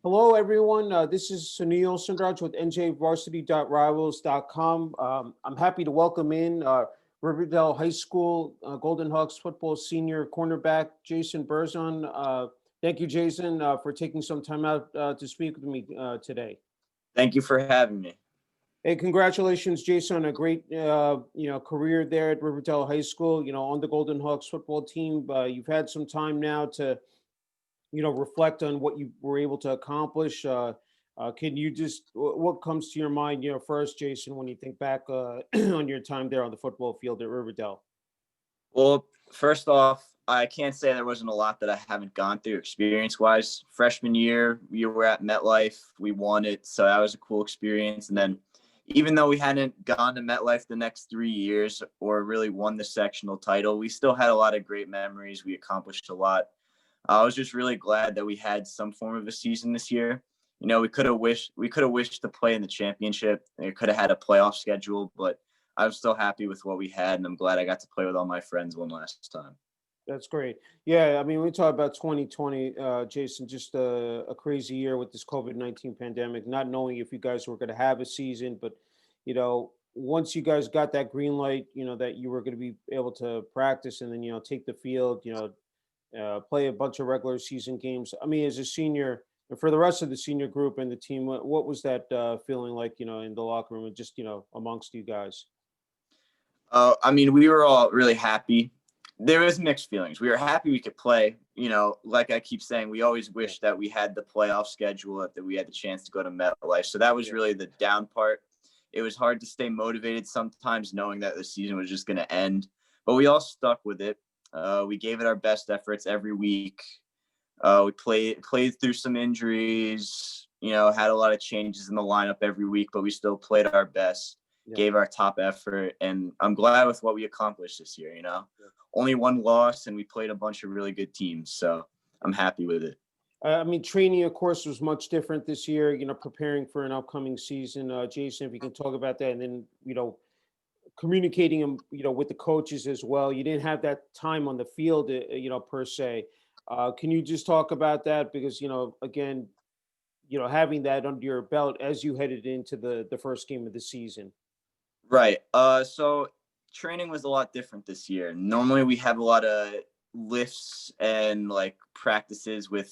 Hello, everyone. This is Sunil Sundaraj with njvarsity.rivals.com. I'm happy to welcome in River Dell High School Golden Hawks football senior cornerback Jason Berzon. Thank you, Jason, for taking some time out to speak with me today. Thank you for having me. Hey, congratulations, Jason, on a great career there at River Dell High School. On the Golden Hawks football team. You've had some time now to reflect on what you were able to accomplish. Can you just, what comes to your mind, first, Jason, when you think back on your time there on the football field at Riverdale? Well, first off, I can't say there wasn't a lot that I haven't gone through experience-wise. Freshman year, we were at Metlife. We won it, so that was a cool experience. And then even though we hadn't gone to Metlife the next 3 years or really won the sectional title, we still had a lot of great memories. We accomplished a lot. I was just really glad that we had some form of a season this year. We could have wished to play in the championship. We could have had a playoff schedule, but I was still happy with what we had, and I'm glad I got to play with all my friends one last time. That's great. Yeah, I mean, we talk about 2020, Jason, just a crazy year with this COVID-19 pandemic, not knowing if you guys were going to have a season, but, once you guys got that green light, that you were going to be able to practice and then, take the field, play a bunch of regular season games. I mean, as a senior, and for the rest of the senior group and the team, what was that feeling like, in the locker room and just, amongst you guys? I mean, we were all really happy. There was mixed feelings. We were happy we could play. Like I keep saying, we always wish that we had the playoff schedule, that we had the chance to go to MetLife. So that was really the down part. It was hard to stay motivated sometimes knowing that the season was just going to end, but we all stuck with it. We gave it our best efforts every week. We played through some injuries, had a lot of changes in the lineup every week, but we still played our best, gave our top effort. And I'm glad with what we accomplished this year, only one loss and we played a bunch of really good teams. So I'm happy with it. I mean, training, of course, was much different this year, preparing for an upcoming season. Jason, if you can talk about that, and then, communicating them, with the coaches as well. You didn't have that time on the field, per se. Can you just talk about that? Because, again, having that under your belt as you headed into the first game of the season. Right. So training was a lot different this year. Normally we have a lot of lifts and practices with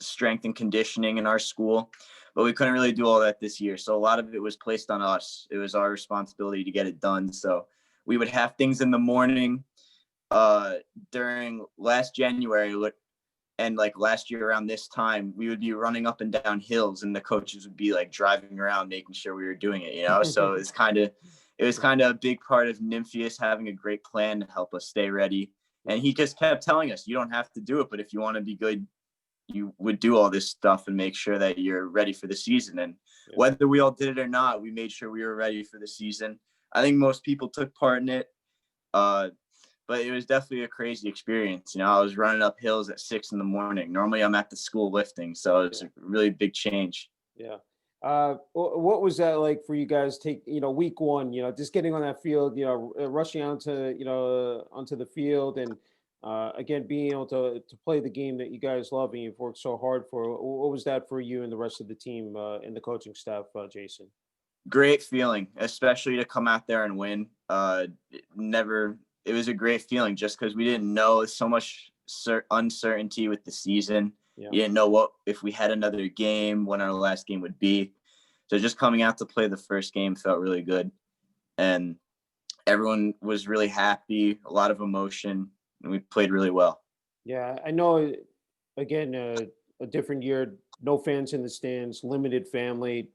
strength and conditioning in our school, but we couldn't really do all that this year. So a lot of it was placed on us. It was our responsibility to get it done. So we would have things in the morning during last January and last year around this time, we would be running up and down hills and the coaches would be driving around, making sure we were doing it, so it was kind of a big part of Nympheus having a great plan to help us stay ready. And he just kept telling us, you don't have to do it, but if you want to be good, you would do all this stuff and make sure that you're ready for the season. And whether we all did it or not, we made sure we were ready for the season. I think most people took part in it, but it was definitely a crazy experience. I was running up hills at 6 a.m. Normally I'm at the school lifting, so it's a really big change. Yeah. What was that like for you guys? Week one, just getting on that field, rushing onto the field, and again being able to play the game that you guys love and you've worked so hard for. What was that for you and the rest of the team and the coaching staff, Jason? Great feeling, especially to come out there and win. It was a great feeling just because we didn't know so much uncertainty with the season. You didn't know if we had another game, when our last game would be. So just coming out to play the first game felt really good. And everyone was really happy, a lot of emotion, and we played really well. Yeah, I know, again, a different year, no fans in the stands, limited family.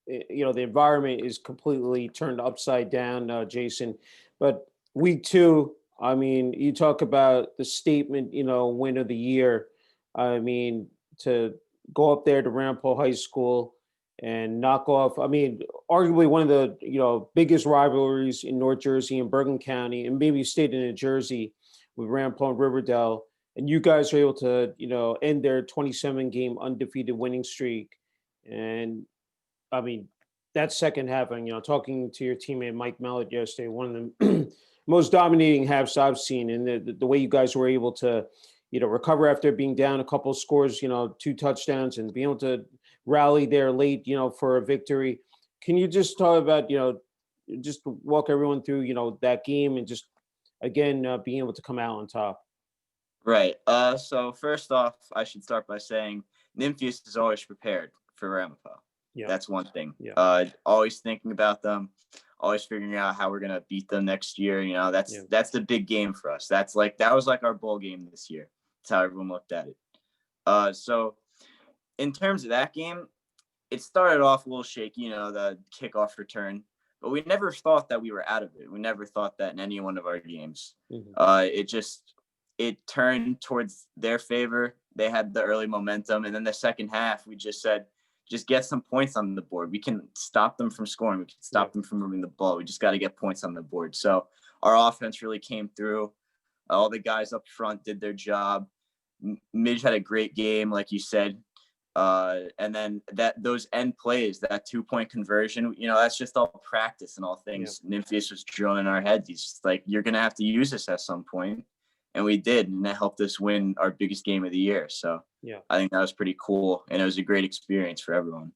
The environment is completely turned upside down, Jason. But week two, I mean, you talk about the statement, win of the year. I mean, to go up there to Ramapo High School and knock off, I mean, arguably one of the, biggest rivalries in North Jersey and Bergen County, and maybe state of New Jersey with Ramapo and Riverdale. And you guys are able to, end their 27-game undefeated winning streak. And I mean, that second half, and talking to your teammate Mike Mellett yesterday, one of the most dominating halves I've seen, and the way you guys were able to, recover after being down a couple scores, 2 touchdowns, and being able to rally there late, for a victory. Can you just talk about, just walk everyone through, that game and just again being able to come out on top? Right. So first off, I should start by saying Nympheus is always prepared for Ramapo. Yeah, That's one thing. yeah, Always thinking about them, always figuring out how we're gonna beat them next year. yeah, That's the big game for us. That was like our bowl game this year. That's how everyone looked at it. So in terms of that game, it started off a little shaky, the kickoff return, but we never thought that we were out of it. We never thought that in any one of our games. hmm It turned towards their favor. They had the early momentum, and then the second half, we just said, just get some points on the board. We can stop them from scoring. We can yeah, stop them from moving the ball. We just got to get points on the board. So our offense really came through. All the guys up front did their job. Midge had a great game, like you said. And then those end plays, that 2-point conversion, that's just all practice and all yeah. things Nympheus was drilling in our heads. He's just like, you're going to have to use this at some point. And we did. And that helped us win our biggest game of the year. So Yeah. I think that was pretty cool. And it was a great experience for everyone.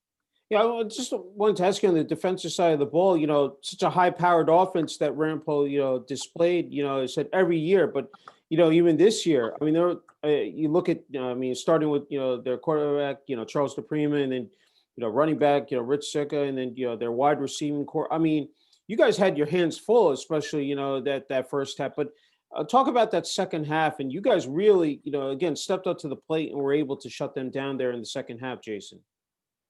Yeah, I just wanted to ask you on the defensive side of the ball, such a high-powered offense that Rampo, displayed, it said every year, but, even this year, I mean, you look at, starting with, their quarterback, Charles DePrima, and then, running back, Rich Sika, and then, their wide receiving core. I mean, you guys had your hands full, especially, that first half, but talk about that second half, and you guys really, again, stepped up to the plate and were able to shut them down there in the second half, Jason.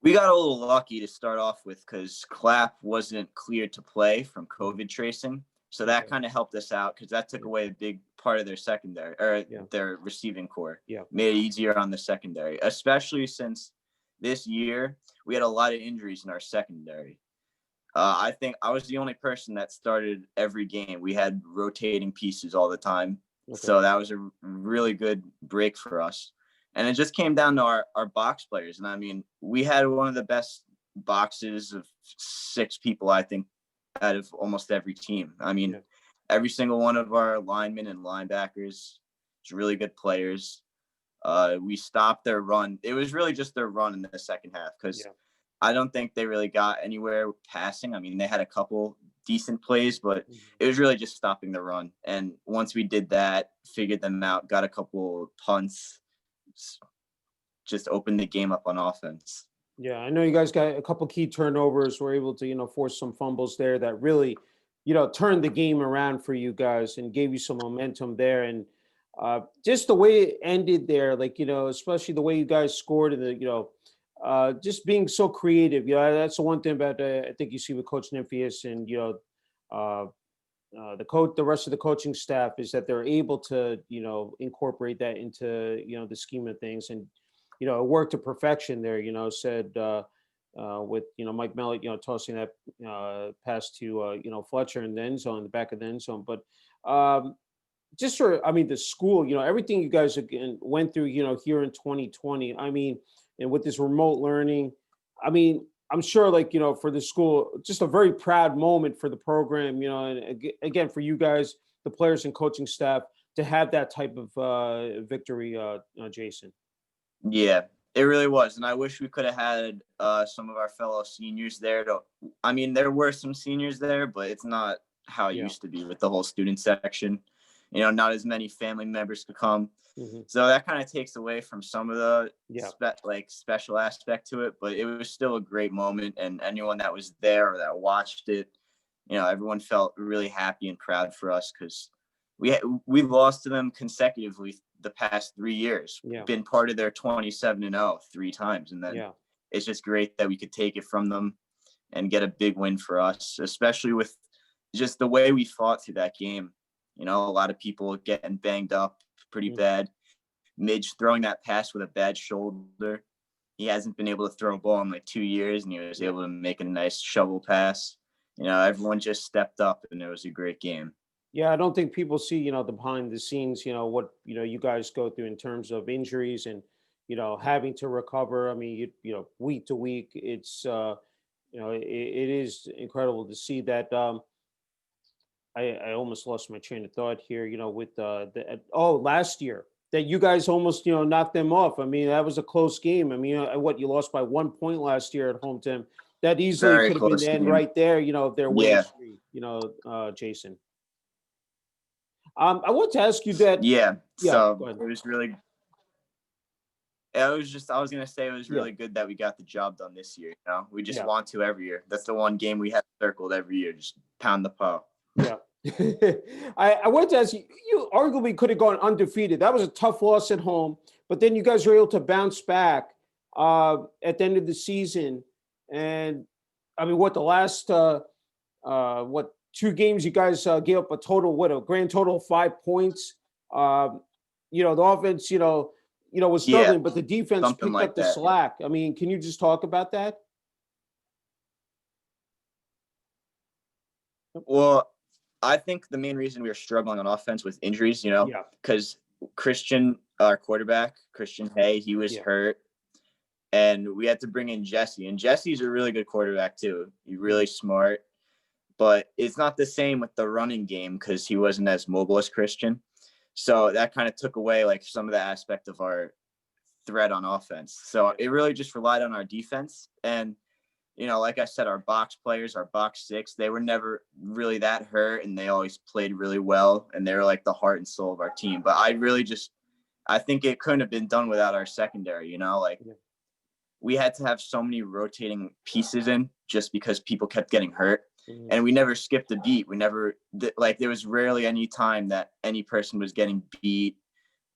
We got a little lucky to start off with because Clapp wasn't cleared to play from COVID tracing. So that kind of helped us out because that took away a big part of their secondary or their receiving core. Yeah. Made it easier on the secondary, especially since this year we had a lot of injuries in our secondary. I think I was the only person that started every game. We had rotating pieces all the time. Okay. So that was a really good break for us. And it just came down to our box players. And I mean, we had one of the best boxes of 6 people, I think, out of almost every team. I mean, every single one of our linemen and linebackers is really good players. We stopped their run. It was really just their run in the second half because I don't think they really got anywhere passing. I mean, they had a couple decent plays, but it was really just stopping the run. And once we did that, figured them out, got a couple punts, just opened the game up on offense. Yeah, I know you guys got a couple key turnovers, were able to, force some fumbles there that really, turned the game around for you guys and gave you some momentum there. And just the way it ended there, like, especially the way you guys scored and just being so creative. That's the one thing about I think you see with Coach Nympheus and the rest of the coaching staff is that they're able to incorporate that into the scheme of things, and it worked to perfection there. Said with Mike Mellett tossing that pass to Fletcher in the end zone, the back of the end zone, but. Just for, the school, everything you guys again went through, here in 2020, and with this remote learning, I'm sure for the school, just a very proud moment for the program, and again, for you guys, the players and coaching staff to have that type of victory, Jason. Yeah, it really was. And I wish we could have had some of our fellow seniors there there were some seniors there, but it's not how it used to be with the whole student section. Not as many family members could come. Mm-hmm. So that kind of takes away from some of the special aspect to it, but it was still a great moment. And anyone that was there or that watched it, everyone felt really happy and proud for us because we lost to them consecutively the past 3 years. Been part of their 27-0 3 times. And then it's just great that we could take it from them and get a big win for us, especially with just the way we fought through that game. A lot of people getting banged up pretty bad. Midge throwing that pass with a bad shoulder. He hasn't been able to throw a ball in like 2 years, and he was able to make a nice shovel pass. Everyone just stepped up, and it was a great game. Yeah, I don't think people see, the behind the scenes, what, you guys go through in terms of injuries and, having to recover. Week to week, it's, it is incredible to see that. I almost lost my train of thought here, with last year, that you guys almost, knocked them off. I mean, that was a close game. I mean, what, you lost by 1 point last year at home to them. That easily Very could have been close the end game. right there, of their winning Yeah. streak, Jason. I want to ask you that. Yeah. Yeah, So go ahead. it was really, I was going to say it was Yeah. really good that we got the job done this year. We just Yeah. want to every year. That's the one game we have circled every year. Just pound the paw. Yeah. I wanted to ask you, you arguably could have gone undefeated. That was a tough loss at home, but then you guys were able to bounce back at the end of the season. And I mean, the last, 2 games you guys gave up a grand total of 5 points. The offense, was Yeah. struggling, but the defense Something picked like up the that. slack. I mean, can you just talk about that? Well, I think the main reason we were struggling on offense was injuries, Yeah. because Christian, our quarterback, Christian Hay, he was hurt. And we had to bring in Jesse. And Jesse's a really good quarterback, too. He's really smart. But it's not the same with the running game because he wasn't as mobile as Christian. So that kind of took away like some of the aspect of our threat on offense. So it really just relied on our defense. And, like I said, our box players, our box six, they were never really that hurt and they always played really well. And they were like the heart and soul of our team. But I think it couldn't have been done without our secondary, we had to have so many rotating pieces in just because people kept getting hurt. Mm-hmm. And we never skipped a beat. There was rarely any time that any person was getting beat.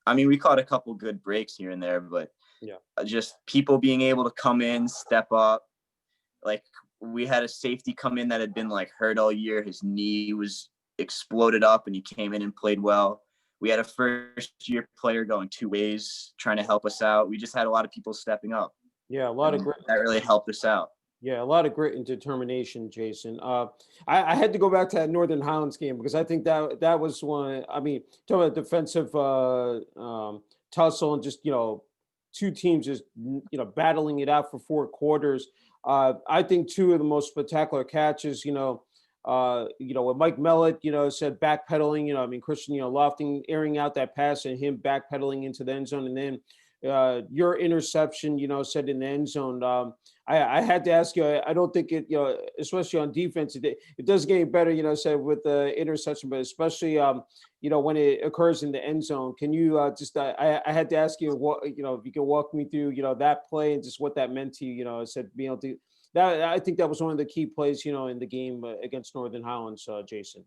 I mean, we caught a couple good breaks here and there, but just people being able to come in, step up. Like we had a safety come in that had been like hurt all year. His knee was exploded up and he came in and played well. We had a first-year player going 2 ways, trying to help us out. We just had a lot of people stepping up. Yeah, a lot of grit. That really helped us out. Yeah, a lot of grit and determination, Jason. I had to go back to that Northern Highlands game because I think that was one. I mean, talking about defensive tussle and just 2 teams just battling it out for 4 quarters. I think 2 of the most spectacular catches. When Mike Mellett, said backpedaling. I mean, Christian, lofting, airing out that pass and him backpedaling into the end zone, and then your interception, said in the end zone. I had to ask you, I don't think it, especially on defense, it does get better, said with the interception, but especially, when it occurs in the end zone. Can you I had to ask you what, if you can walk me through, that play and just what that meant to you, said being able to, that, I think that was one of the key plays, in the game against Northern Highlands, Jason.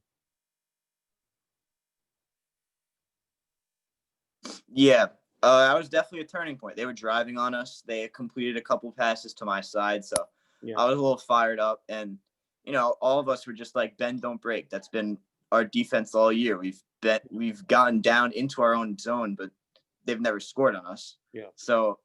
Yeah. That was definitely a turning point. They were driving on us. They had completed a couple passes to my side. So I was a little fired up. And, all of us were just like, bend, don't break. That's been our defense all year. We've gotten down into our own zone, but they've never scored on us. Yeah. So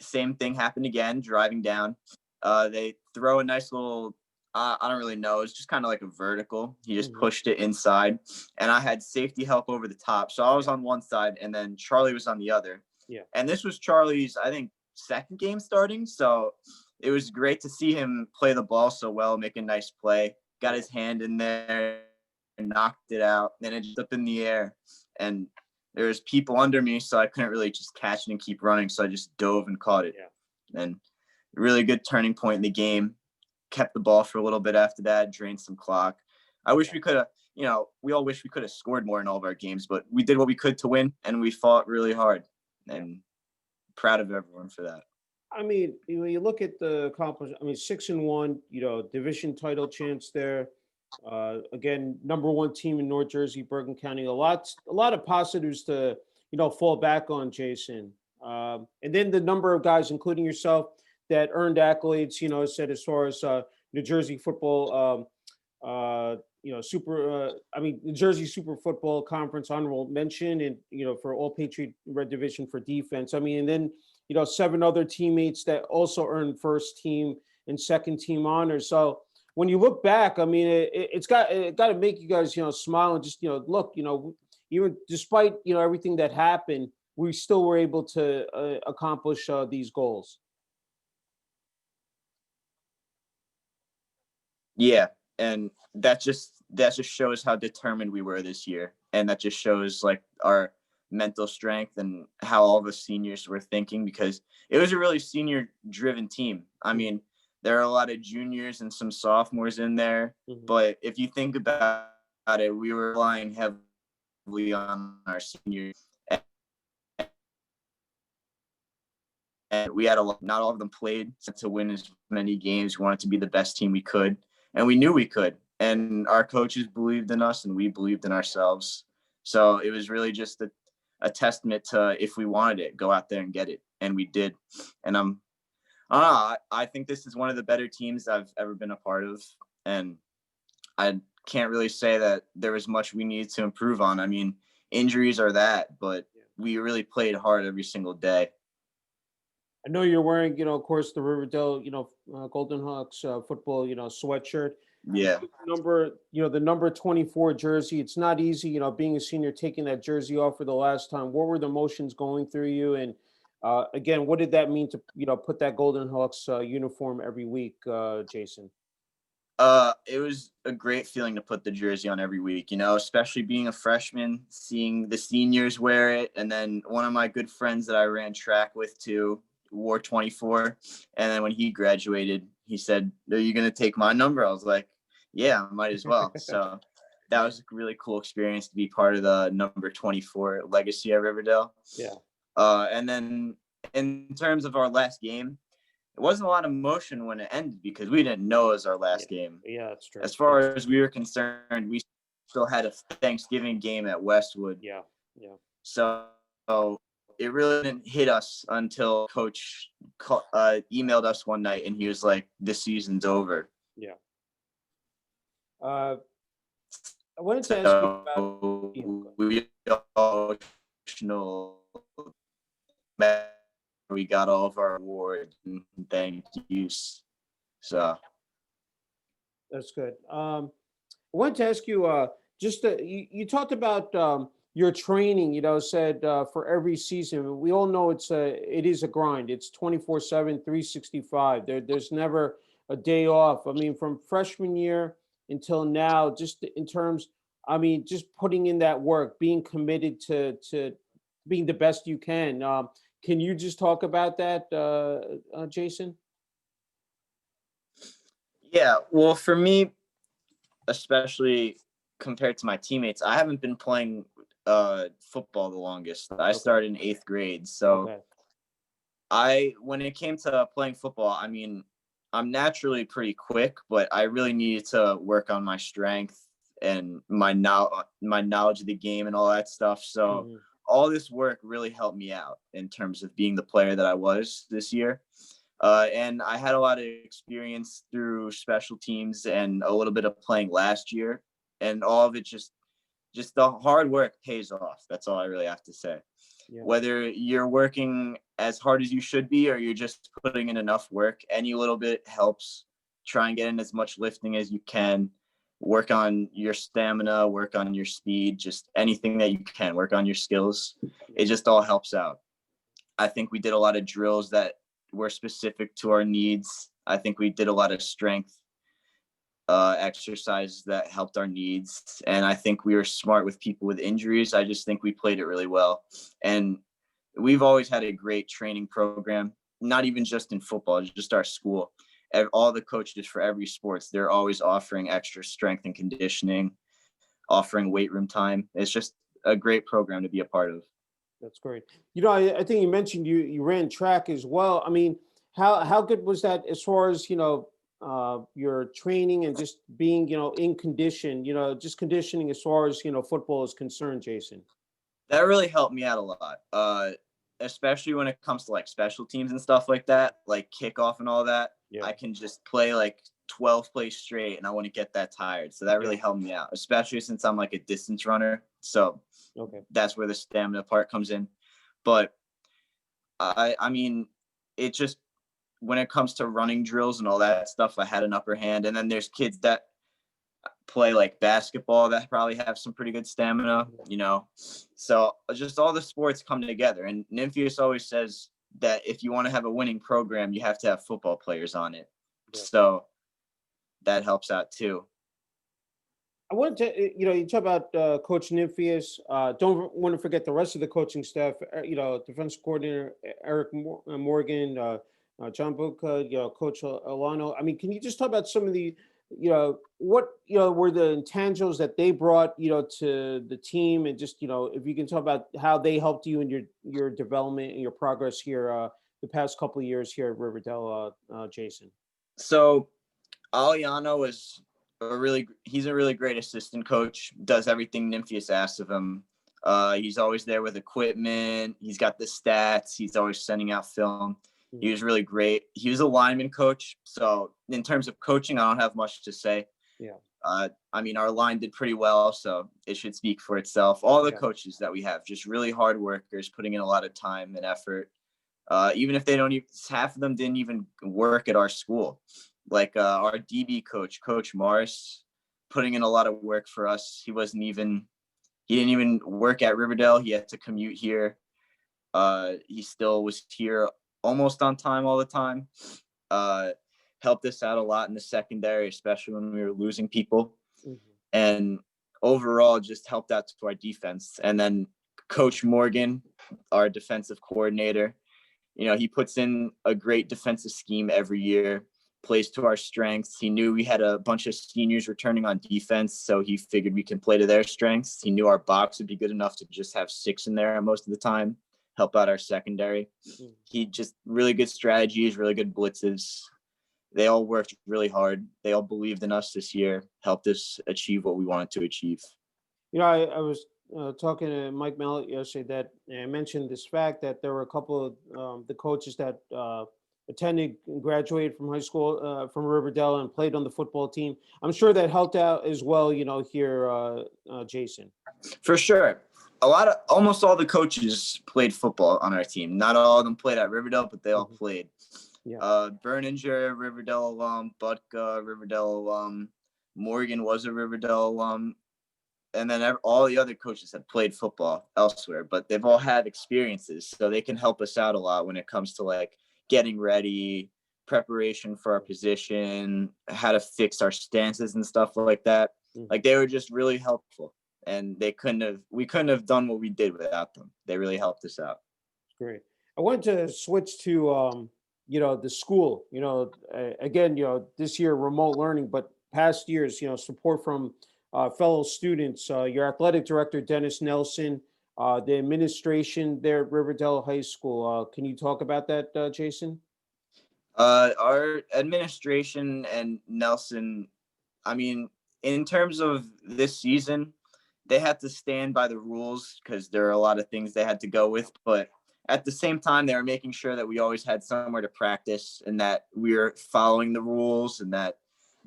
same thing happened again, driving down. They throw a nice little, I don't really know. It's just kind of like a vertical. He just pushed it inside and I had safety help over the top. So I was on one side and then Charlie was on the other. Yeah. And this was Charlie's, I think, second game starting. So it was great to see him play the ball so well, make a nice play, got his hand in there and knocked it out. Then it just up in the air and there was people under me. So I couldn't really just catch it and keep running. So I just dove and caught it. Yeah. And really good turning point in the game. Kept the ball for a little bit after that, drained some clock. I wish we could have, we all wish we could have scored more in all of our games, but we did what we could to win and we fought really hard and proud of everyone for that. I mean, when you look at the accomplishment, I mean, 6-1, division title chance there. Again, number 1 team in North Jersey, Bergen County, a lot of positives to, fall back on, Jason. And then the number of guys, including yourself, that earned accolades, said as far as New Jersey football, New Jersey Super Football Conference honorable mention, and for All Patriot Red Division for defense. I mean, and then 7 other teammates that also earned first team and second team honors. So when you look back, I mean, it's got to make you guys smile and just look, even despite everything that happened, we still were able to accomplish these goals. Yeah, and that just shows how determined we were this year, and that just shows like our mental strength and how all the seniors were thinking, because it was a really senior driven team. I mean, there are a lot of juniors and some sophomores in there, but if you think about it, we were relying heavily on our seniors. And we had not all of them played to win as many games. We wanted to be the best team we could, and we knew we could. And our coaches believed in us, and we believed in ourselves. So it was really just a testament to, if we wanted it, go out there and get it, and we did. And I think this is one of the better teams I've ever been a part of, and I can't really say that there was much we needed to improve on. I mean, injuries are that, but we really played hard every single day. I know you're wearing, of course, the River Dell, Golden Hawks football, sweatshirt. Yeah. The number 24 jersey. It's not easy, being a senior, taking that jersey off for the last time. What were the emotions going through you? And again, what did that mean to, put that Golden Hawks uniform every week, Jason? It was a great feeling to put the jersey on every week, especially being a freshman, seeing the seniors wear it. And then one of my good friends that I ran track with too wore 24. And then when he graduated, he said, "Are you going to take my number?" I was like, "Yeah, I might as well." So that was a really cool experience to be part of the number 24 legacy at Riverdale. Yeah. And then in terms of our last game, it wasn't a lot of emotion when it ended because we didn't know it was our last game. Yeah, that's true. As far as we were concerned, we still had a Thanksgiving game at Westwood. Yeah. So it really didn't hit us until Coach emailed us one night, and he was like, "The season's over." Yeah. I wanted to ask you about. We all emotional. We got all of our awards and thank yous. So That's good. I wanted to ask you, you talked about your training, said for every season. We all know it is a grind. It's 24/7, 365. There's never a day off. I mean, from freshman year until now, just in terms, just putting in that work, being committed to being the best you can. Can you just talk about that, Jason? Yeah, well, for me, especially compared to my teammates, I haven't been playing football the longest. I started in 8th grade. So when it came to playing football, I mean, I'm naturally pretty quick, but I really needed to work on my strength and my knowledge of the game and all that stuff. So all this work really helped me out in terms of being the player that I was this year. And I had a lot of experience through special teams and a little bit of playing last year, and all of it just the hard work pays off. That's all I really have to say. Yeah. Whether you're working as hard as you should be, or you're just putting in enough work, any little bit helps. Try and get in as much lifting as you can. Work on your stamina, work on your speed, just anything that you can, work on your skills. It just all helps out. I think we did a lot of drills that were specific to our needs. I think we did a lot of strength exercises that helped our needs. And I think we were smart with people with injuries. I just think we played it really well. And we've always had a great training program, not even just in football, just our school. All the coaches for every sports, they're always offering extra strength and conditioning, offering weight room time. It's just a great program to be a part of. That's great. I think you mentioned you ran track as well. I mean, how good was that as far as, your training and just being, in condition, just conditioning as far as, football is concerned, Jason? That really helped me out a lot, especially when it comes to like special teams and stuff like that, like kickoff and all that. Yeah. I can just play like 12 plays straight and I wouldn't get that tired. So that really helped me out, especially since I'm like a distance runner. So that's where the stamina part comes in. But I mean, it just, when it comes to running drills and all that stuff, I had an upper hand. And then there's kids that play like basketball that probably have some pretty good stamina, So just all the sports come together. And Nymphius always says that if you want to have a winning program, you have to have football players on it. Yeah. So that helps out too. I wanted to, you talk about Coach Nymphius. Don't want to forget the rest of the coaching staff. Defense coordinator Eric Morgan, John Buca, Coach Alano. I mean, can you just talk about some of the, what were the intangibles that they brought, to the team, and just, if you can talk about how they helped you in your development and your progress here the past couple of years here at Riverdale, Jason. So Aliano he's a really great assistant coach, does everything Nymphius asks of him. He's always there with equipment. He's got the stats. He's always sending out film. He was really great. He was a lineman coach. So in terms of coaching, I don't have much to say. Yeah. I mean, our line did pretty well, so it should speak for itself. All the coaches that we have, just really hard workers, putting in a lot of time and effort. Even if they don't even, half of them didn't even work at our school. Like our DB coach, Coach Morris, putting in a lot of work for us. He didn't even work at Riverdale. He had to commute here. He still was here almost on time all the time. Helped us out a lot in the secondary, especially when we were losing people. And overall just helped out to our defense. And then Coach Morgan, our defensive coordinator, he puts in a great defensive scheme every year, plays to our strengths. He knew we had a bunch of seniors returning on defense, so he figured we can play to their strengths. He knew our box would be good enough to just have 6 in there most of the time, help out our secondary. He just really good strategies, really good blitzes. They all worked really hard. They all believed in us this year, helped us achieve what we wanted to achieve. I was talking to Mike Mellett yesterday that I mentioned this fact that there were a couple of the coaches that attended and graduated from high school from Riverdale and played on the football team. I'm sure that helped out as well, here, Jason. For sure. Almost all the coaches played football on our team. Not all of them played at Riverdale, but they all played. Yeah. Berninger, Riverdale alum, Butka, Riverdale alum, Morgan was a Riverdale alum. And then all the other coaches have played football elsewhere, but they've all had experiences. So they can help us out a lot when it comes to like getting ready, preparation for our position, how to fix our stances and stuff like that. Like they were just really helpful, and we couldn't have done what we did without them. They really helped us out. Great. I wanted to switch to, the school, again, this year remote learning, but past years, support from fellow students, your athletic director, Dennis Nelson, the administration there at Riverdell High School. Can you talk about that, Jason? Our administration and Nelson, I mean, in terms of this season, they had to stand by the rules because there are a lot of things they had to go with. But at the same time, they were making sure that we always had somewhere to practice and that we were following the rules and that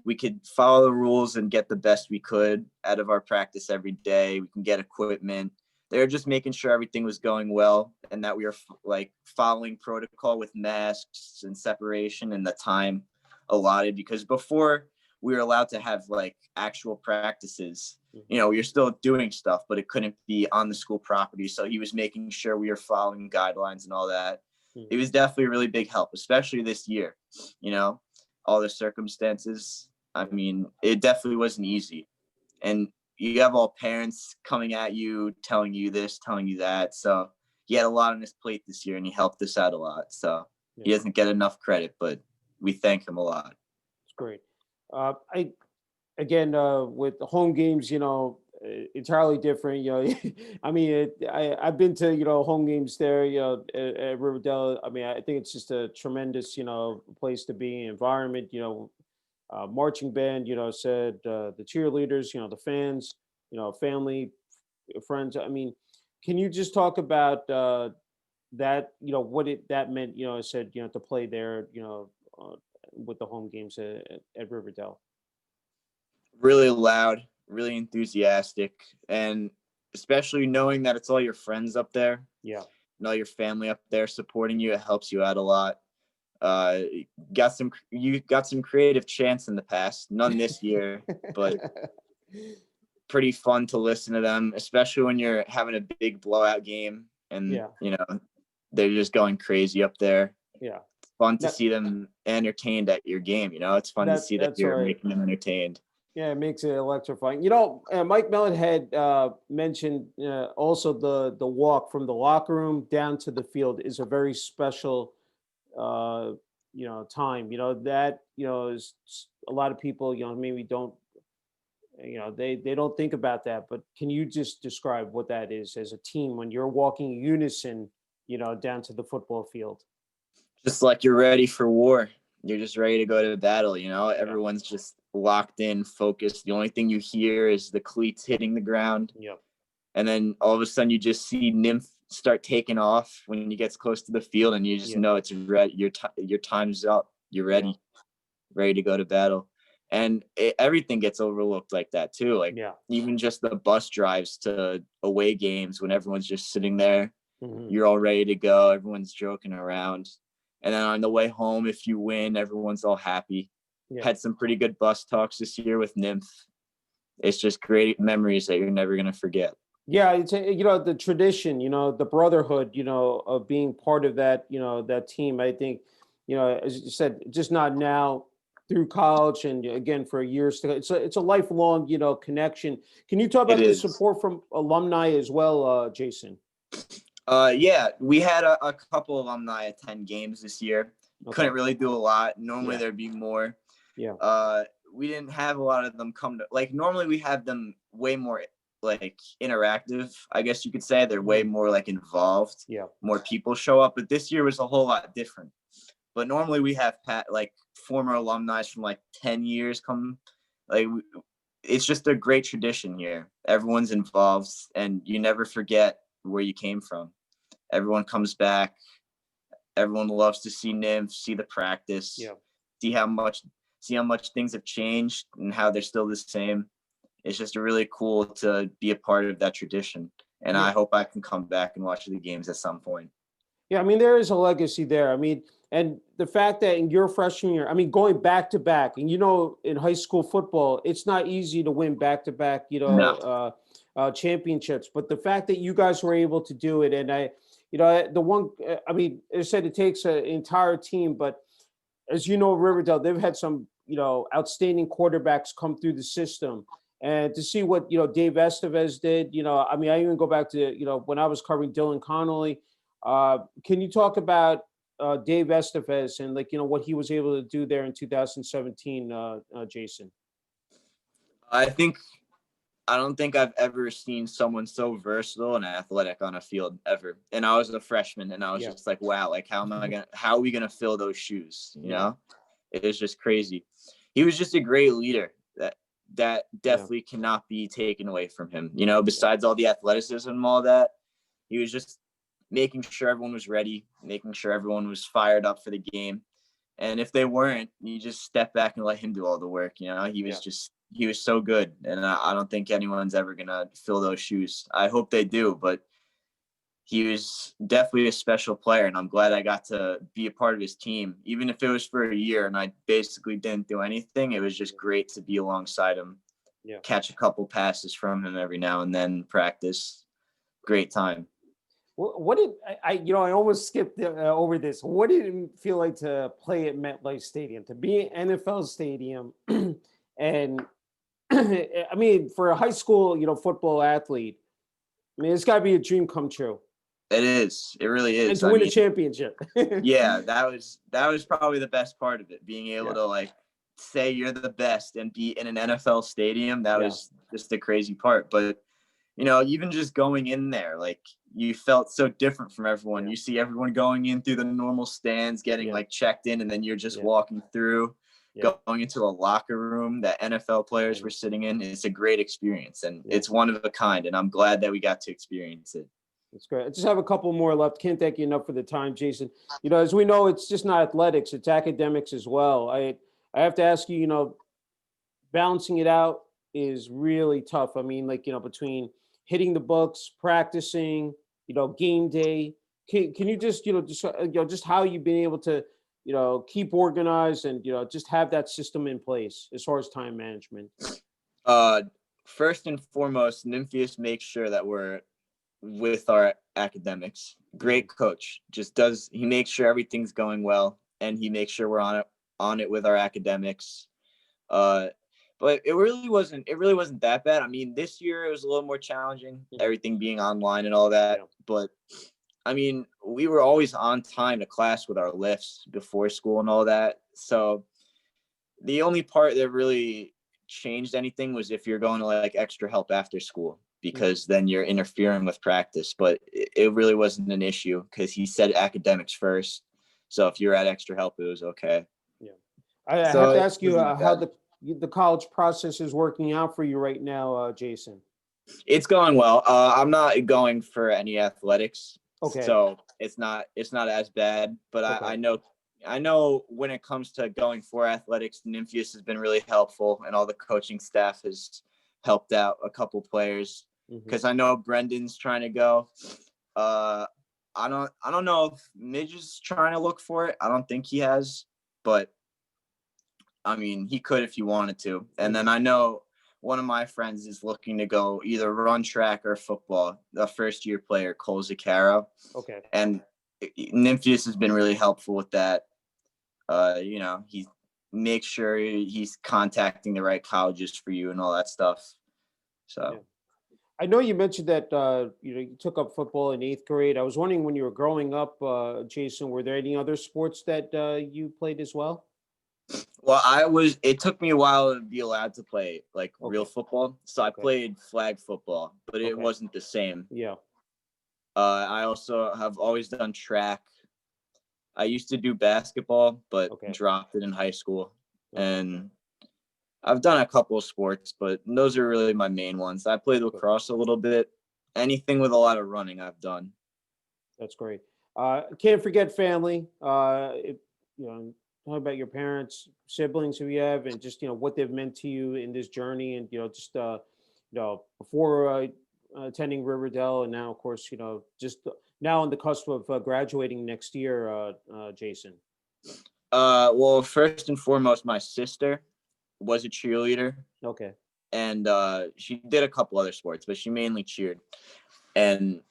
we could follow the rules and get the best we could out of our practice every day. We can get equipment. They were just making sure everything was going well and that we were like following protocol with masks and separation and the time allotted, because before we were allowed to have like actual practices, we were still doing stuff, but it couldn't be on the school property. So he was making sure we were following guidelines and all that. It was definitely a really big help, especially this year, all the circumstances. I mean, it definitely wasn't easy. And you have all parents coming at you, telling you this, telling you that. So he had a lot on his plate this year and he helped us out a lot. So he doesn't get enough credit, but we thank him a lot. It's great. With the home games, entirely different. I mean, I've been to home games there, at Riverdale. I mean, I think it's just a tremendous place to be, environment. Marching band, said the cheerleaders, the fans, family, friends. I mean, can you just talk about that? What that meant. I said to play there. With the home games at Riverdale. Really loud, really enthusiastic, and especially knowing that it's all your friends up there. Yeah. And all your family up there supporting you, it helps you out a lot. You got some creative chants in the past, none this year, but pretty fun to listen to them, especially when you're having a big blowout game and they're just going crazy up there. Yeah. Fun to see them entertained at your game. It's fun to see that you're making them entertained. Yeah, it makes it electrifying. Mike Mellon had mentioned also the walk from the locker room down to the field is a very special uh, time. That is a lot of people maybe don't they don't think about that. But can you just describe what that is as a team when you're walking in unison down to the football field? Just like you're ready for war. You're just ready to go to battle. Yeah. Everyone's just locked in, focused. The only thing you hear is the cleats hitting the ground. Yep. And then all of a sudden you just see Nymph start taking off when he gets close to the field, and you just Yeah. know it's ready. Your time's up. You're ready, ready to go to battle. And everything gets overlooked like that too. Like Yeah. even just the bus drives to away games when everyone's just sitting there, Hmm. you're all ready to go. Everyone's joking around. And then on the way home, if you win, everyone's all happy. Yeah. Had some pretty good bus talks this year with Nymph. It's just great memories that you're never going to forget. Yeah, it's the tradition, the brotherhood, of being part of that, that team. I think, as you said, just not now through college and again for years to it's a lifelong, connection. Can you talk It about the is. support from alumni as well, Jason? Yeah, we had a couple alumni attend games this year. Okay. Couldn't really do a lot. Normally Yeah. there'd be more. Yeah. We didn't have a lot of them come to, like, normally we have them way more like interactive, I guess you could say. They're way more like involved. Yeah. More people show up, but this year was a whole lot different. But normally we have like former alumni from like 10 years come. Like it's just a great tradition here. Everyone's involved, and you never forget where you came from. Everyone comes back. Everyone loves to see Nymph, see the practice, Yeah. see how much things have changed and how they're still the same. It's just really cool to be a part of that tradition. And Yeah. I hope I can come back and watch the games at some point. Yeah, I mean, there is a legacy there. I mean, and the fact that in your freshman year, I mean, going back to back, and in high school football, it's not easy to win back to back, No. championships. But the fact that you guys were able to do it, and I mean, as I said, it takes an entire team. But as you know, Riverdale, they've had some, outstanding quarterbacks come through the system. And to see what, Dave Estevez did, I mean, I even go back to, when I was covering Dylan Connolly. Can you talk about Dave Estevez and what he was able to do there in 2017, Jason? I think I don't think I've ever seen someone so versatile and athletic on a field ever. And I was a freshman, and I was Yeah. just like, wow, like how are we gonna fill those shoes? It was just crazy. He was just a great leader that definitely cannot be taken away from him. Besides all the athleticism and all that, he was just making sure everyone was ready, making sure everyone was fired up for the game. And if they weren't, you just step back and let him do all the work. He was so good. And I don't think anyone's ever going to fill those shoes. I hope they do, but he was definitely a special player. And I'm glad I got to be a part of his team, even if it was for a year and I basically didn't do anything. It was just great to be alongside him, catch a couple passes from him every now and then, practice. Great time. What did I almost skipped over this. What did it feel like to play at MetLife Stadium, to be an NFL stadium? And I mean, for a high school, football athlete, I mean, it's got to be a dream come true. It is. It really is. And to win a championship. Yeah, that was probably the best part of it, being able to like say you're the best and be in an NFL stadium. That was just the crazy part. But even just going in there, like you felt so different from everyone. You see everyone going in through the normal stands, getting like checked in, and then you're just walking through, going into a locker room that NFL players were sitting in. It's a great experience, and it's one of a kind. And I'm glad that we got to experience it. That's great. I just have a couple more left. Can't thank you enough for the time, Jason. As we know, it's just not athletics; it's academics as well. I have to ask you, balancing it out is really tough. I mean, between hitting the books, practicing, game day. Can you just, just how you've been able to, keep organized and, just have that system in place as far as time management? First and foremost, Nymphius makes sure that we're with our academics. Great coach. He makes sure everything's going well, and he makes sure we're on it with our academics. But but it really wasn't that bad. I mean, this year it was a little more challenging, everything being online and all that. Yeah. But I mean, we were always on time to class with our lifts before school and all that. So the only part that really changed anything was if you're going to like extra help after school, because then you're interfering with practice. But it really wasn't an issue because he said academics first. So if you're at extra help, it was okay. Yeah. I have So to it ask you wasn't that how bad. the college process is working out for you right now, Jason. It's going well. I'm not going for any athletics, Okay. so it's not as bad. But Okay. I know when it comes to going for athletics, Nympheus has been really helpful, and all the coaching staff has helped out a couple players. Hmm. Because I know Brendan's trying to go. Uh, I don't know if Midge is trying to look for it. I don't think he has, but I mean, he could if he wanted to. And then I know one of my friends is looking to go either run track or football, the first year player, Cole Zaccaro. Okay. And Nympheus has been really helpful with that. He makes sure he's contacting the right colleges for you and all that stuff. Yeah. So, I know you mentioned that you took up football in eighth grade. I was wondering when you were growing up, Jason, were there any other sports that you played as well? well, it took me a while to be allowed to play like real Okay. football. So I Okay. played flag football, but it Okay. wasn't the same. Yeah. I also have always done track. I used to do basketball, but Okay. dropped it in high school. Okay. And I've done a couple of sports, but those are really my main ones. I played Good. lacrosse a little bit. Anything with a lot of running, I've done. That's great. Can't forget family. Talk about your parents, siblings who you have, and just what they've meant to you in this journey, and just before attending Riverdale, and now of course just now on the cusp of graduating next year, Jason. Well, first and foremost, my sister was a cheerleader, Okay. and she did a couple other sports, but she mainly cheered. And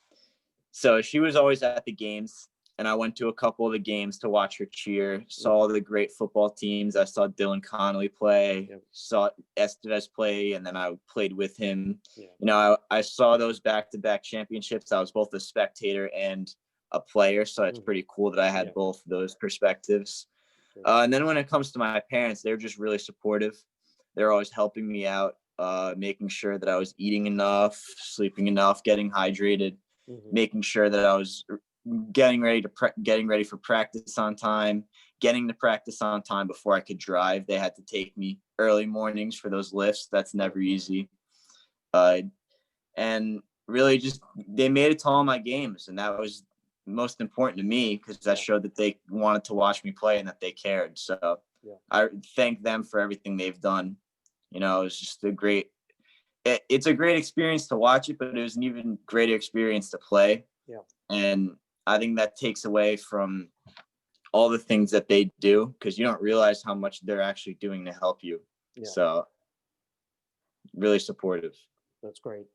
so she was always at the games, and I went to a couple of the games to watch her cheer, saw the great football teams. I saw Dylan Connolly play, Yep. saw Estevez play, and then I played with him. Yeah. I saw those back-to-back championships. I was both a spectator and a player, so it's pretty cool that I had Yeah. both those perspectives. Sure. And then when it comes to my parents, they're just really supportive. They're always helping me out, making sure that I was eating enough, sleeping enough, getting hydrated, Mhm. making sure that I was getting ready for practice on time, getting to practice on time before I could drive. They had to take me early mornings for those lifts. That's never easy. And really just they made it to all my games, and that was most important to me because that Yeah. showed that they wanted to watch me play and that they cared. So Yeah. I thank them for everything they've done. It was just it's a great experience to watch it, but it was an even greater experience to play. Yeah. And I think that takes away from all the things that they do because you don't realize how much they're actually doing to help you. Yeah. So really supportive. That's great.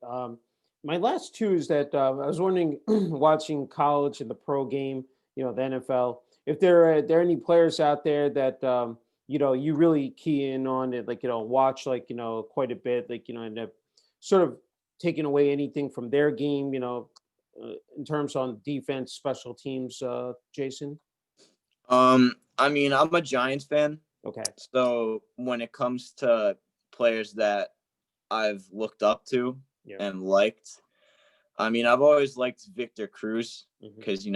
My last two is that I was wondering, watching college and the pro game, the NFL, if there are any players out there that you really key in on it, like watch like quite a bit, like and have sort of taken away anything from their game, in terms on defense, special teams, Jason. I mean, I'm a Giants fan, Okay. so when it comes to players that I've looked up to Yeah. and liked, I mean, I've always liked Victor Cruz Hmm. because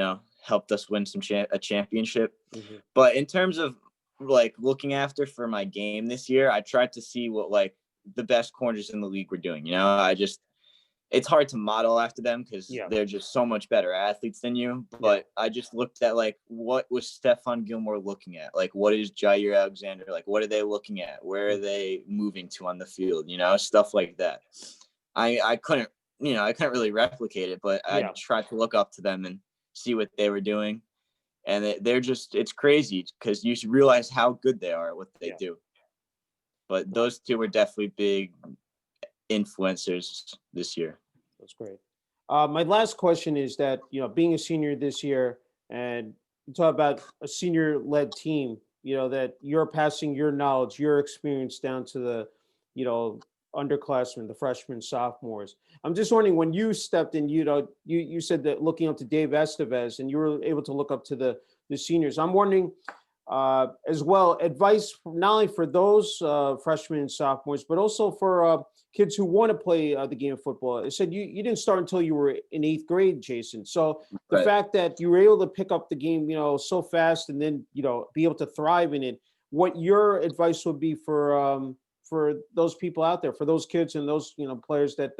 helped us win a championship. Hmm. But in terms of like looking after for my game this year, I tried to see what like the best corners in the league were doing. It's hard to model after them because Yeah. they're just so much better athletes than you. Yeah. But I just looked at like what was Stephon Gilmore looking at? Like what is Jair Alexander? Like what are they looking at? Where are they moving to on the field? Stuff like that. I couldn't I couldn't really replicate it, but I Yeah. tried to look up to them and see what they were doing. And it's crazy because you should realize how good they are at what they Yeah. do. But No, those two were definitely big influencers this year. that's great. My last question is that, being a senior this year, and you talk about a senior led team, that you're passing your knowledge, your experience down to underclassmen, the freshmen, sophomores. I'm just wondering, when you stepped in, you said that looking up to Dave Estevez, and you were able to look up to the seniors. I'm wondering as well, advice not only for those freshmen and sophomores, but also for kids who want to play the game of football. It said you didn't start until you were in 8th grade, Jason. So the Right. fact that you were able to pick up the game, so fast, and then be able to thrive in it. What your advice would be for those people out there, for those kids and those players that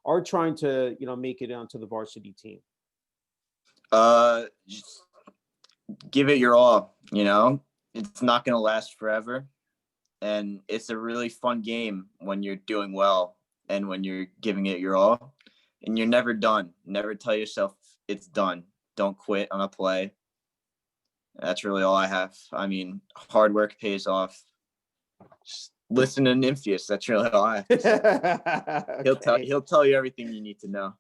are trying to make it onto the varsity team? Just give it your all. It's not going to last forever, and it's a really fun game when you're doing well and when you're giving it your all, and you're never done. Never tell yourself it's done. Don't quit on a play. That's really all I have. I mean, hard work pays off. Just listen to Nymphius. That's really all I have to say. He'll tell you everything you need to know.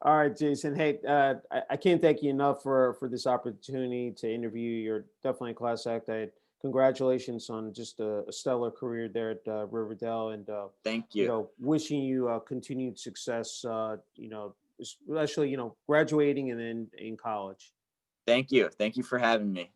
All right, Jason. Hey, I can't thank you enough for this opportunity to interview you. You're definitely a class act. Congratulations on just a stellar career there at River Dell, and thank you. Wishing you continued success. Especially graduating and then in college. Thank you for having me.